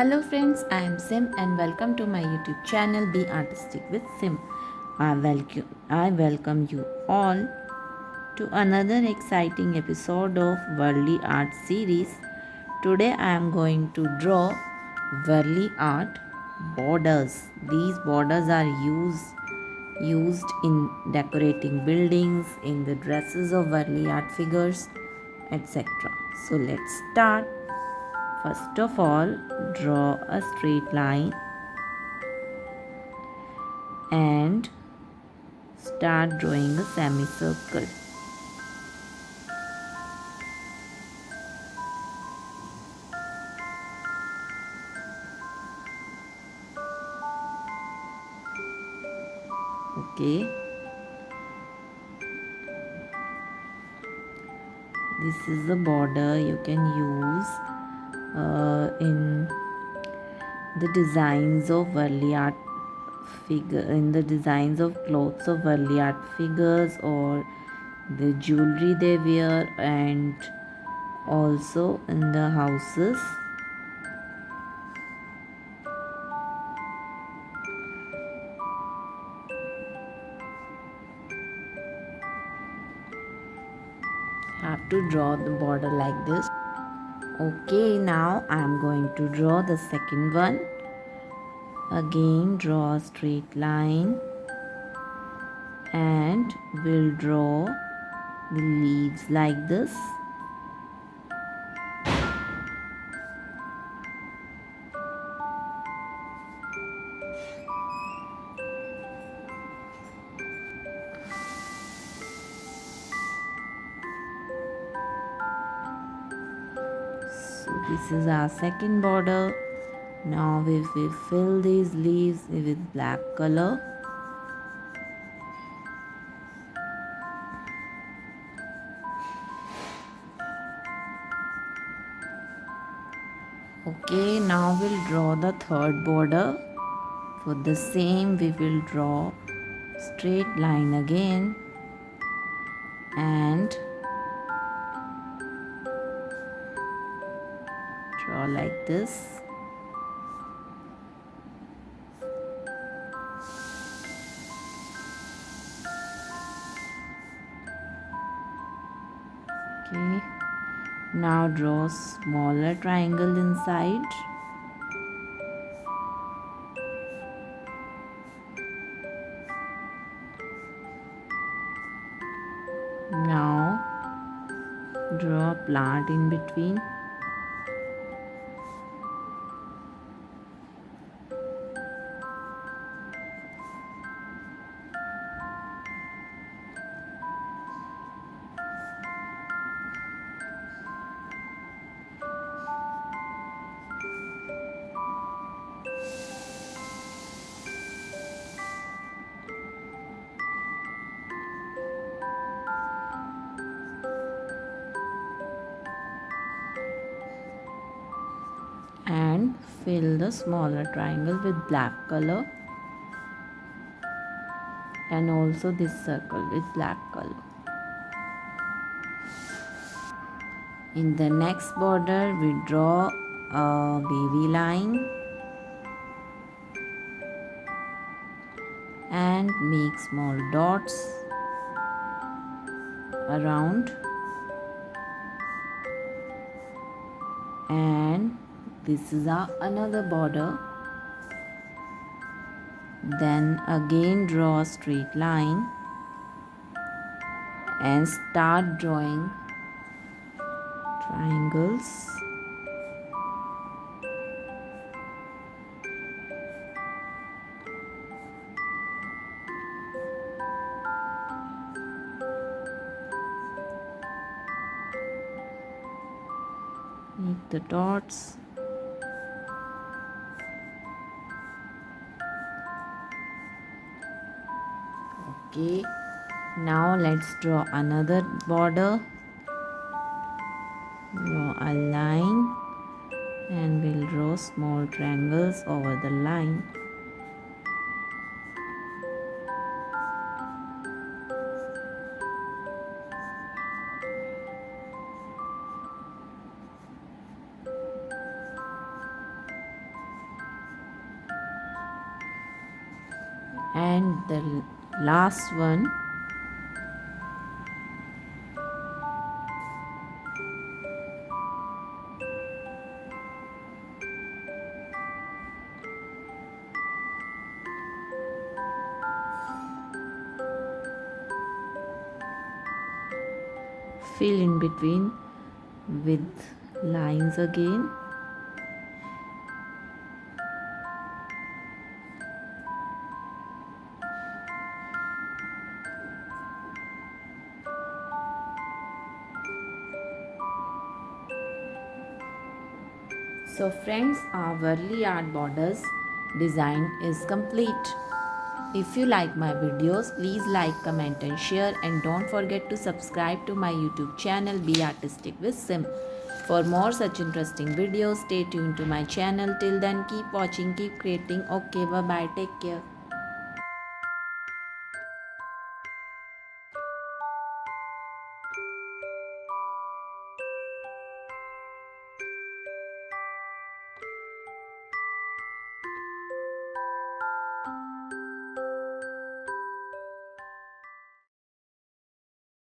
Hello friends, I am Sim and welcome to my YouTube channel Be Artistic with Sim. I welcome you all to another exciting episode of Warli Art series. Today I am going to draw Warli art borders. These borders are used in decorating buildings, in the dresses of Warli art figures, etc. So let's start. First of all, draw a straight line and start drawing a semicircle. Okay, this is the border you can use in the designs of early art figure, in the designs of clothes of early art figures, or the jewelry they wear, and also in the houses. Have to draw the border like this. Okay, now I am going to draw the second one. Again, draw a straight line and we'll draw the leaves like this. So this is our second border. Now we will fill these leaves with black color. Okay, now we'll draw the third border. For the same, we will draw straight line again and draw like this. Okay, now draw smaller triangle inside. Now draw a plant in between. And fill the smaller triangle with black color, and also this circle with black color. In the next border we draw a wavy line and make small dots around, and this is our another border. Then again draw a straight line and start drawing triangles. Make the dots. Okay, now let's draw another border. Draw a line and we'll draw small triangles over the line. and the last one fill in between with lines again. So friends, our Warli art borders design is complete. If you like my videos, please like, comment and share, and don't forget to subscribe to my YouTube channel Be Artistic with Sim. For more such interesting videos, stay tuned to my channel. Till then, keep watching, keep creating. Okay, bye bye, take care.